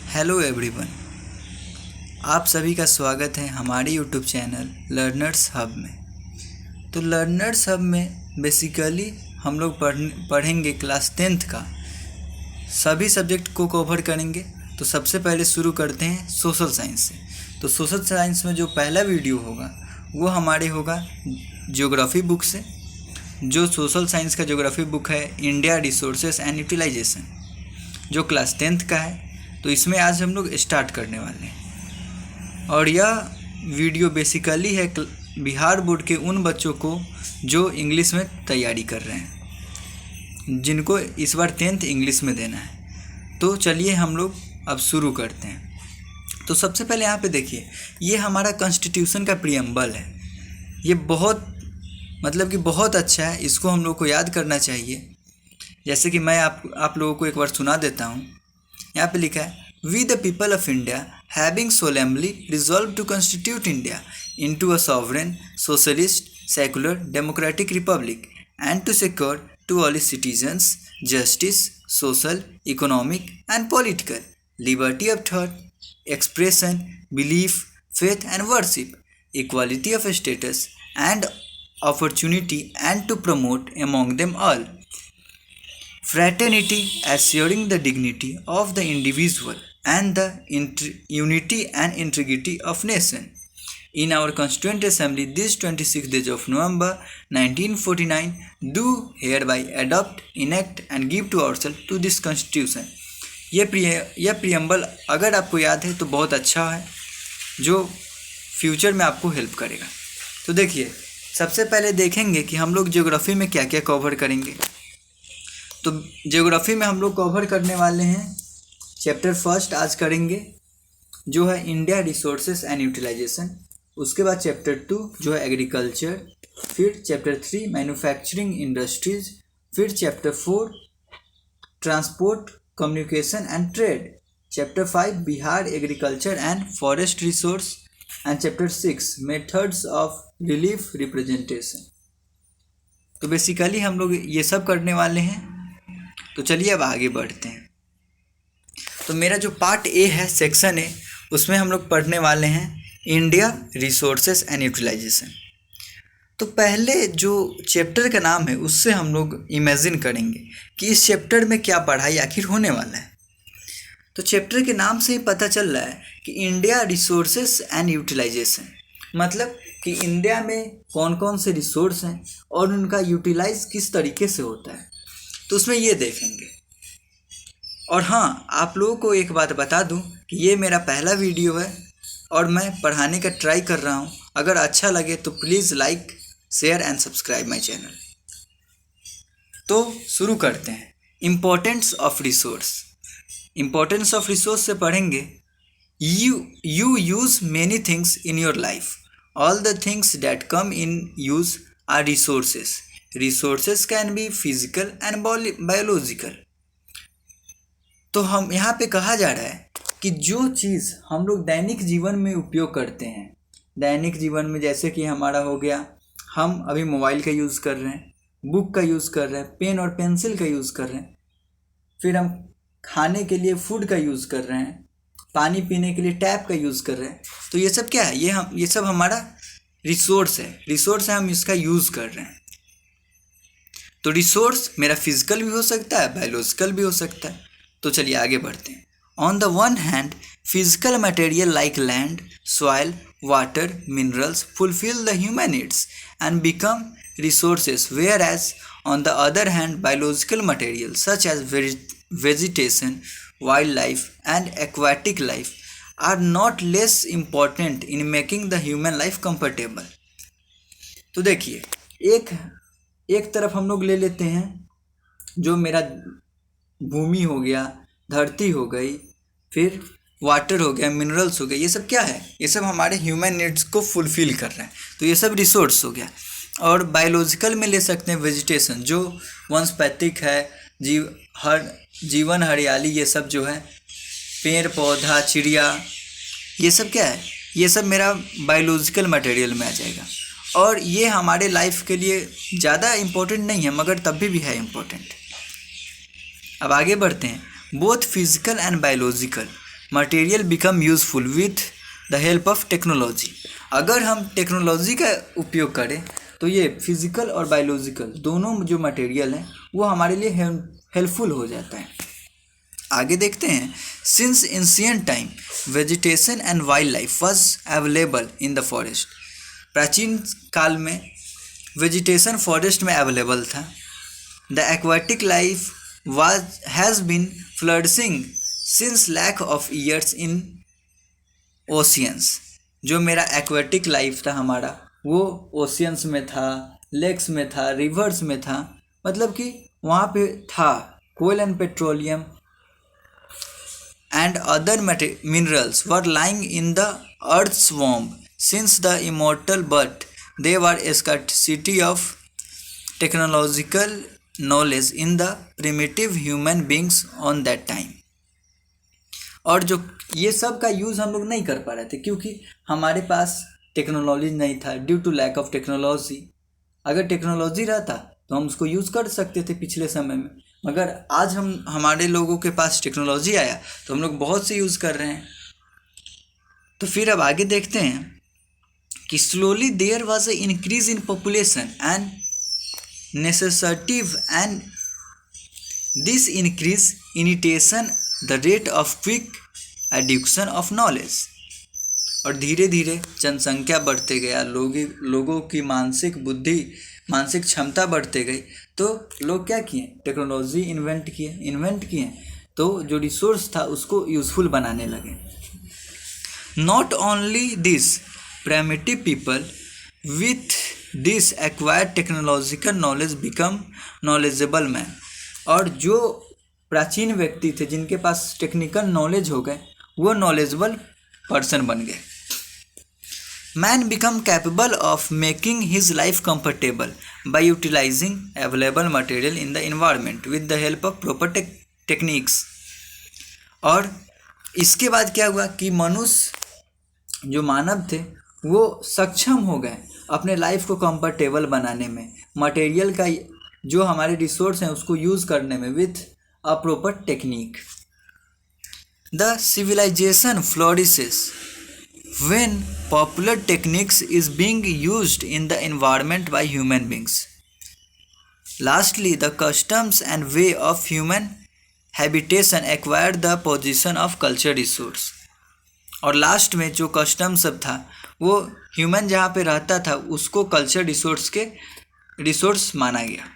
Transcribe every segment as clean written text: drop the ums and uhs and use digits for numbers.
Hello everyone, आप सभी का स्वागत है हमारे यूट्यूब चैनल लर्नर्स हब में। तो लर्नर्स हब में बेसिकली हम लोग पढ़ेंगे क्लास 10th का सभी सब्जेक्ट को कवर करेंगे। तो सबसे पहले शुरू करते हैं सोशल साइंस से। तो सोशल साइंस में जो पहला वीडियो होगा वो हमारे होगा ज्योग्राफी बुक से। जो सोशल साइंस का ज्योग्राफी बुक है इंडिया रिसोर्सेस एंड यूटिलाइजेशन, जो क्लास 10th का है। तो इसमें आज हम लोग स्टार्ट करने वाले हैं और यह वीडियो बेसिकली है बिहार बोर्ड के उन बच्चों को जो इंग्लिश में तैयारी कर रहे हैं, जिनको इस बार 10th इंग्लिश में देना है। तो चलिए हम लोग अब शुरू करते हैं। तो सबसे पहले यहाँ पे देखिए, ये हमारा कॉन्स्टिट्यूशन का प्रीएम्बल है। ये बहुत अच्छा है, इसको हम लोग को याद करना चाहिए। जैसे कि मैं आप लोगों को एक बार सुना देता हूँ। यहाँ पे लिखा है, we the people of India having solemnly resolve to constitute India into a sovereign socialist secular democratic republic and to secure to all its citizens justice social economic and political liberty of thought expression belief faith and worship equality of status and opportunity and to promote among them all fraternity, assuring the dignity of the individual and the unity and integrity of nation. In our Constituent Assembly this 26th day of November 1949 do hereby adopt, enact and give to ourselves to this constitution. यह preamble अगर आपको याद है तो बहुत अच्छा है, जो फ्यूचर में आपको हेल्प करेगा। तो देखिए, सबसे पहले देखेंगे कि हम लोग ज्योग्राफी में क्या क्या कवर करेंगे। तो ज्योग्राफी में हम लोग कवर करने वाले हैं चैप्टर फर्स्ट आज करेंगे, जो है इंडिया रिसोर्सेस एंड यूटिलाइजेशन। उसके बाद चैप्टर 2 जो है एग्रीकल्चर, फिर चैप्टर 3 मैन्युफैक्चरिंग इंडस्ट्रीज, फिर chapter 4 transport communication and trade, chapter 5 Bihar agriculture and forest resource and chapter 6 methods of relief representation. तो बेसिकली हम लोग ये सब करने वाले हैं। तो चलिए अब आगे बढ़ते हैं। तो मेरा जो पार्ट ए है, सेक्शन ए, उसमें हम लोग पढ़ने वाले हैं इंडिया रिसोर्सेस एंड यूटिलाइजेशन। तो पहले जो चैप्टर का नाम है उससे हम लोग इमेजिन करेंगे कि इस चैप्टर में क्या पढ़ाई आखिर होने वाला है। तो चैप्टर के नाम से ही पता चल रहा है कि इंडिया रिसोर्सेस एंड यूटिलाइजेशन, मतलब कि इंडिया में कौन कौन से रिसोर्स हैं और उनका यूटिलाइज किस तरीके से होता है। तो उसमें ये देखेंगे। और हाँ, आप लोगों को एक बात बता दूं कि ये मेरा पहला वीडियो है और मैं पढ़ाने का ट्राई कर रहा हूँ। अगर अच्छा लगे तो please like share and subscribe my channel. तो शुरू करते हैं। Importance of resource. Importance of resource से पढ़ेंगे, you use many things in your life. All the things that come in use are resources. Resources can be physical and biological. तो हम यहाँ पे कहा जा रहा है कि जो चीज़ हम लोग दैनिक जीवन में उपयोग करते हैं, दैनिक जीवन में जैसे कि हमारा हो गया, हम अभी मोबाइल का यूज़ कर रहे हैं, बुक का यूज़ कर रहे हैं, पेन और पेंसिल का यूज़ कर रहे हैं, फिर हम खाने के लिए फूड का यूज़ कर रहे हैं, पानी पीने के लिए टैप का यूज़ कर रहे हैं। तो ये सब क्या है? ये सब हमारा रिसोर्स है, हम इसका यूज़ कर रहे हैं। तो रिसोर्स मेरा फिजिकल भी हो सकता है, बायोलॉजिकल भी हो सकता है। तो चलिए आगे बढ़ते हैं। On the one hand physical material like land soil water minerals fulfil the human needs and become resources, whereas on the other hand biological material such as vegetation, wildlife and aquatic life are not less important in making the human life comfortable. तो देखिए, एक तरफ हम लोग ले लेते हैं जो मेरा भूमि हो गया, धरती हो गई, फिर वाटर हो गया, मिनरल्स हो गए। ये सब क्या है? ये सब हमारे ह्यूमन नीड्स को फुलफिल कर रहे हैं। तो ये सब रिसोर्स हो गया। और बायोलॉजिकल में ले सकते हैं वेजिटेशन, जो वनस्पतिक है, जीवन हरियाली, ये सब जो है पेड़ पौधा चिड़िया, ये सब क्या है? ये सब मेरा बायोलॉजिकल मटेरियल में आ जाएगा। और ये हमारे लाइफ के लिए ज़्यादा इम्पोर्टेंट नहीं है, मगर तब भी है इम्पोर्टेंट। अब आगे बढ़ते हैं। Both physical and biological material become useful with the help of technology. अगर हम टेक्नोलॉजी का उपयोग करें तो ये फिजिकल और बायोलॉजिकल दोनों जो मटेरियल हैं वो हमारे लिए हेल्पफुल हो जाता है। आगे देखते हैं, since ancient time vegetation and wild life was available in the forest. प्राचीन काल में वेजिटेशन फॉरेस्ट में अवेलेबल था। The aquatic life has been flourishing since lakh of years in oceans. जो मेरा एक्वाटिक लाइफ था हमारा वो ओशियंस में था, लेक्स में था, रिवर्स में था, मतलब कि वहाँ पे था। Coal and petroleum and other minerals were lying in the earth's womb since the immortal, but there were a scarcity of technological knowledge in the primitive human beings on that time। और जो ये सब का use हम लोग नहीं कर पा रहे थे क्योंकि हमारे पास टेक्नोलॉजी नहीं था, due to lack of technology. अगर टेक्नोलॉजी रहता तो हम उसको यूज़ कर सकते थे पिछले समय में, मगर आज हमारे लोगों के पास टेक्नोलॉजी आया तो हम लोग बहुत से यूज़ कर रहे हैं। तो फिर अब आगे देखते हैं कि slowly there was a increase in population and necessity and this increase initiation the rate of quick addition of knowledge. और धीरे धीरे जनसंख्या बढ़ते गया, लोगों की मानसिक क्षमता बढ़ते गई, तो लोग क्या किए, टेक्नोलॉजी इन्वेंट किए तो जो रिसोर्स था उसको यूज़फुल बनाने लगे। Not only this primitive people with this acquired technological knowledge become knowledgeable man. और जो प्राचीन व्यक्ति थे जिनके पास टेक्निकल नॉलेज हो गए वो नॉलेजेबल पर्सन बन गए। Man become capable of making his life comfortable by utilizing available material in the environment with the help of proper techniques। और इसके बाद क्या हुआ कि मनुष्य जो मानव थे वो सक्षम हो गए अपने लाइफ को कंफर्टेबल बनाने में, मटेरियल का जो हमारे रिसोर्स हैं उसको यूज़ करने में with a proper technique. The civilisation flourishes when popular techniques is being used in the environment by human beings। Lastly, the customs and way of human habitation acquired the position of culture resource। और last में जो custom सब था वो human जहाँ पे रहता था उसको कल्चर रिसोर्स माना गया।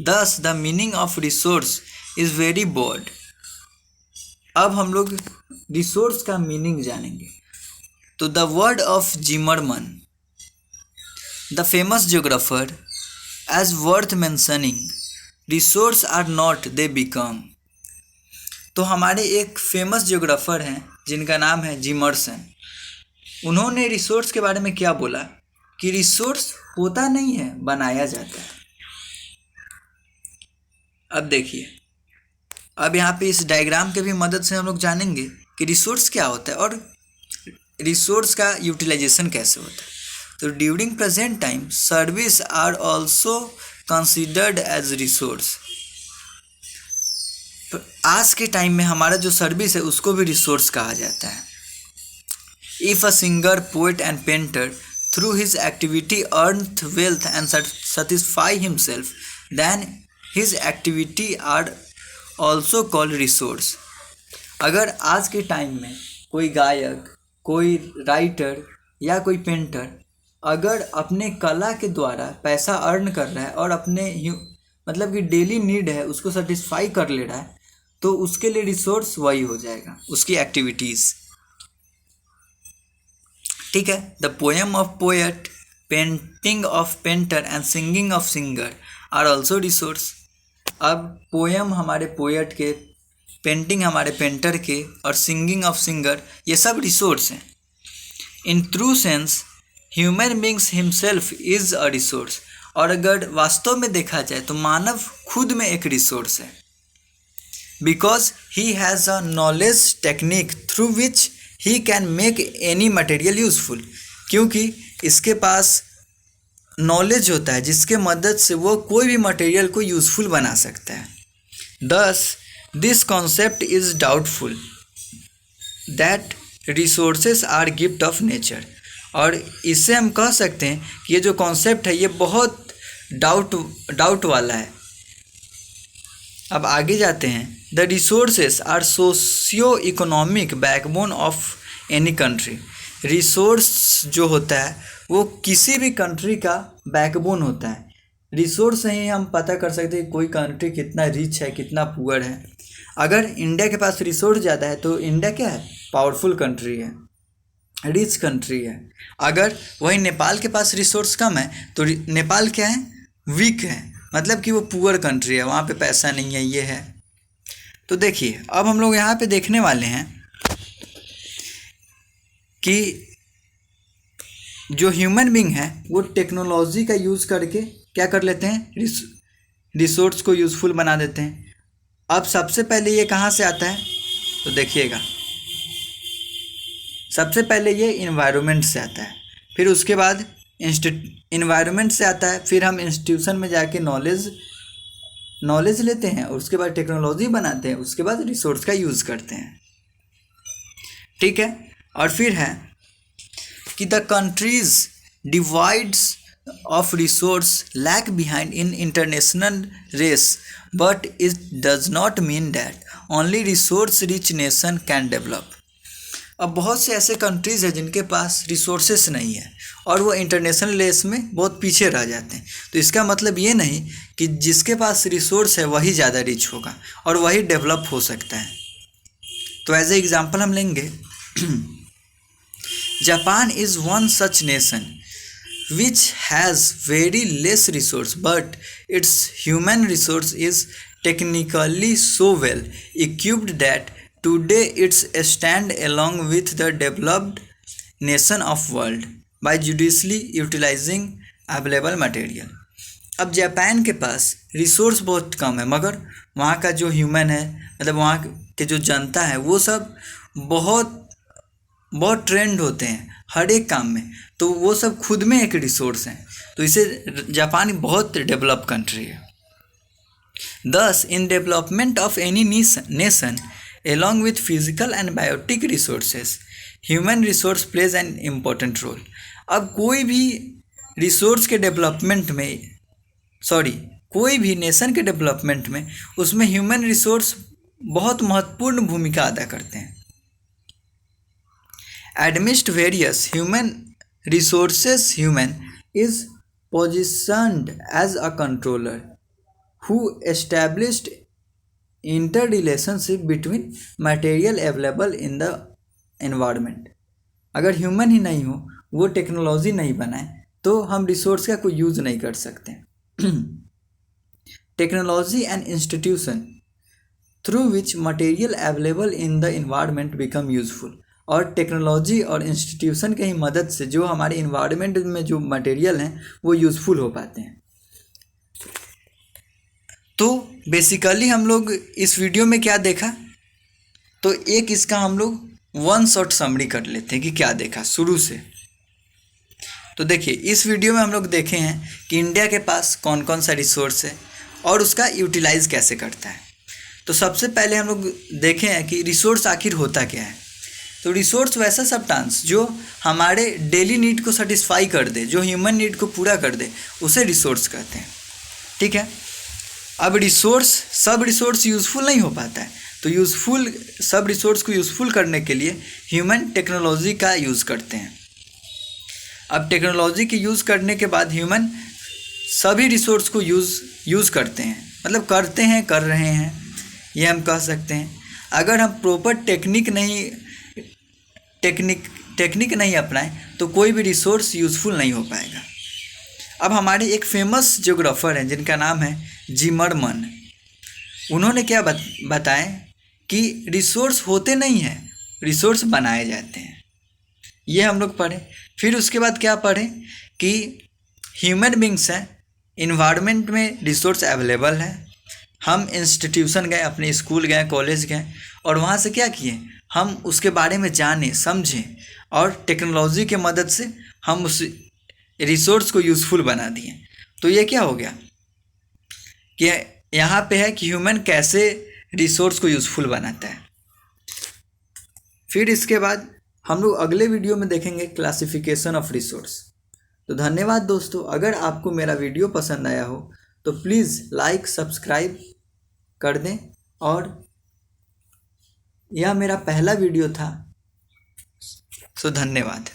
Thus the meaning of resource is very broad। अब हम लोग रिसोर्स का मीनिंग जानेंगे। तो the word of Zimmermann the famous geographer is worth mentioning, resource are not they become. तो हमारे एक फेमस जियोग्राफर हैं जिनका नाम है जिमरसन। उन्होंने रिसोर्स के बारे में क्या बोला कि रिसोर्स होता नहीं है, बनाया जाता है। अब देखिए, अब यहाँ पे इस डायग्राम के भी मदद से हम लोग जानेंगे कि रिसोर्स क्या होता है और रिसोर्स का यूटिलाइजेशन कैसे होता है। तो during present time service are also considered as resource. आज के टाइम में हमारा जो सर्विस है उसको भी रिसोर्स कहा जाता है। If a singer, poet and painter through his activity earn wealth and satisfy himself then his activity are also called resource. अगर आज के टाइम में कोई गायक, कोई राइटर या कोई पेंटर अगर अपने कला के द्वारा पैसा अर्न कर रहा है और अपने मतलब कि डेली नीड है उसको सेटिस्फाई कर ले रहा है तो उसके लिए रिसोर्स वही हो जाएगा, उसकी एक्टिविटीज़। ठीक है। The poem of poet, painting of painter and singing of singer are also resource. अब पोएम हमारे पोएट के, पेंटिंग हमारे पेंटर के और सिंगिंग ऑफ सिंगर ये सब रिसोर्स हैं। In true sense human beings himself is a resource. और अगर वास्तव में देखा जाए तो मानव खुद में एक रिसोर्स है। Because he has a knowledge technique through which he can make any material useful. क्योंकि इसके पास नॉलेज होता है जिसके मदद से वो कोई भी मटेरियल को यूजफुल बना सकता है। Thus this concept is doubtful that resources are gift of nature. और इससे हम कह सकते हैं कि ये जो कॉन्सेप्ट है ये बहुत डाउट वाला है। अब आगे जाते हैं। The resources are socio economic backbone of any country. Resource जो होता है वो किसी भी कंट्री का बैकबोन होता है। रिसोर्स से ही हम पता कर सकते हैं कोई कंट्री कितना रिच है, कितना पुअर है। अगर इंडिया के पास रिसोर्स ज़्यादा है तो इंडिया क्या है, पावरफुल कंट्री है, रिच कंट्री है। अगर वही नेपाल के पास रिसोर्स कम है तो नेपाल क्या है, वीक है, मतलब कि वो पुअर कंट्री है, वहाँ पे पैसा नहीं है, ये है। तो देखिए अब हम लोग यहाँ पे देखने वाले हैं कि जो ह्यूमन बीइंग है वो टेक्नोलॉजी का यूज़ करके क्या कर लेते हैं, रिसोर्स को यूज़फुल बना देते हैं। अब सबसे पहले ये कहाँ से आता है, तो देखिएगा सबसे पहले ये इन्वायरमेंट से आता है, फिर उसके बाद इन्वायरमेंट से आता है, फिर हम इंस्टीट्यूशन में जाके नॉलेज लेते हैं, और उसके बाद टेक्नोलॉजी बनाते हैं, उसके बाद रिसोर्स का यूज़ करते हैं। ठीक है। और फिर है कि the countries divides of resource lag behind in international race, but it does not mean that only resource rich nation can develop. अब बहुत से ऐसे कंट्रीज़ हैं जिनके पास रिसोर्सेस नहीं है और वो इंटरनेशनल रेस में बहुत पीछे रह जाते हैं। तो इसका मतलब ये नहीं कि जिसके पास रिसोर्स है वही ज़्यादा रिच होगा और वही डेवलप हो सकता है। तो एज ए एग्जांपल हम लेंगे, Japan is one such nation which has very less resource but its human resource is technically so well equipped that today it's stand along with the developed nation of world by judiciously utilizing available material। अब Japan के पास resource बहुत कम है मगर वहाँ का जो human है, मतलब वहाँ के जो जनता है वो सब बहुत ट्रेंड होते हैं हर एक काम में, तो वो सब खुद में एक रिसोर्स हैं। तो इसे जापान बहुत डेवलप कंट्री है। दस in development of any nation along with physical and biotic resources human resource plays an important role। अब कोई भी रिसोर्स के डेवलपमेंट में कोई भी नेशन के डेवलपमेंट में उसमें ह्यूमन रिसोर्स बहुत महत्वपूर्ण भूमिका अदा करते हैं। Amidst various human resources, human is positioned as a controller who established interrelationship between material available in the environment। अगर ह्यूमन ही नहीं हो, वो टेक्नोलॉजी नहीं बनाए तो हम रिसोर्स का कोई यूज़ नहीं कर सकते। Technology and institution through which material available in the environment become useful. और टेक्नोलॉजी और इंस्टीट्यूशन की ही मदद से जो हमारे इन्वायरमेंट में जो मटेरियल हैं वो यूज़फुल हो पाते हैं। तो बेसिकली हम लोग इस वीडियो में क्या देखा, तो एक इसका हम लोग वन शॉट समरी कर लेते हैं कि क्या देखा शुरू से। तो देखिए इस वीडियो में हम लोग देखे हैं कि इंडिया के पास कौन कौन सा रिसोर्स है और उसका यूटिलाइज़ कैसे करता है। तो सबसे पहले हम लोग देखे हैं कि रिसोर्स आखिर होता क्या है। तो रिसोर्स वैसा सब्सटेंस जो हमारे डेली नीड को सेटिस्फाई कर दे, जो ह्यूमन नीड को पूरा कर दे, उसे रिसोर्स कहते हैं। ठीक है। अब सब रिसोर्स यूज़फुल नहीं हो पाता है, तो सब रिसोर्स को यूज़फुल करने के लिए ह्यूमन टेक्नोलॉजी का यूज़ करते हैं। अब टेक्नोलॉजी के यूज़ करने के बाद ह्यूमन सभी रिसोर्स को यूज़ करते हैं, मतलब कर रहे हैं, ये हम कह सकते हैं। अगर हम प्रॉपर टेक्निक नहीं अपनाएं तो कोई भी रिसोर्स यूज़फुल नहीं हो पाएगा। अब हमारे एक फेमस ज्योग्राफर हैं जिनका नाम है जिमरमन। उन्होंने क्या बताएं कि रिसोर्स होते नहीं हैं, रिसोर्स बनाए जाते हैं। ये हम लोग पढ़ें। फिर उसके बाद क्या पढ़ें कि ह्यूमन बींग्स हैं, इन्वायरमेंट में रिसोर्स अवेलेबल है। हम इंस्टीट्यूशन गए, अपने स्कूल गए, कॉलेज गए और वहाँ से क्या किए, हम उसके बारे में जाने समझें और टेक्नोलॉजी के मदद से हम उस रिसोर्स को यूज़फुल बना दिए। तो ये क्या हो गया कि यहाँ पे है कि ह्यूमन कैसे रिसोर्स को यूज़फुल बनाता है। फिर इसके बाद हम लोग अगले वीडियो में देखेंगे क्लासिफिकेशन ऑफ रिसोर्स। तो धन्यवाद दोस्तों। अगर आपको मेरा वीडियो पसंद आया हो तो प्लीज़ लाइक सब्सक्राइब कर दें, और यह मेरा पहला वीडियो था। सो धन्यवाद।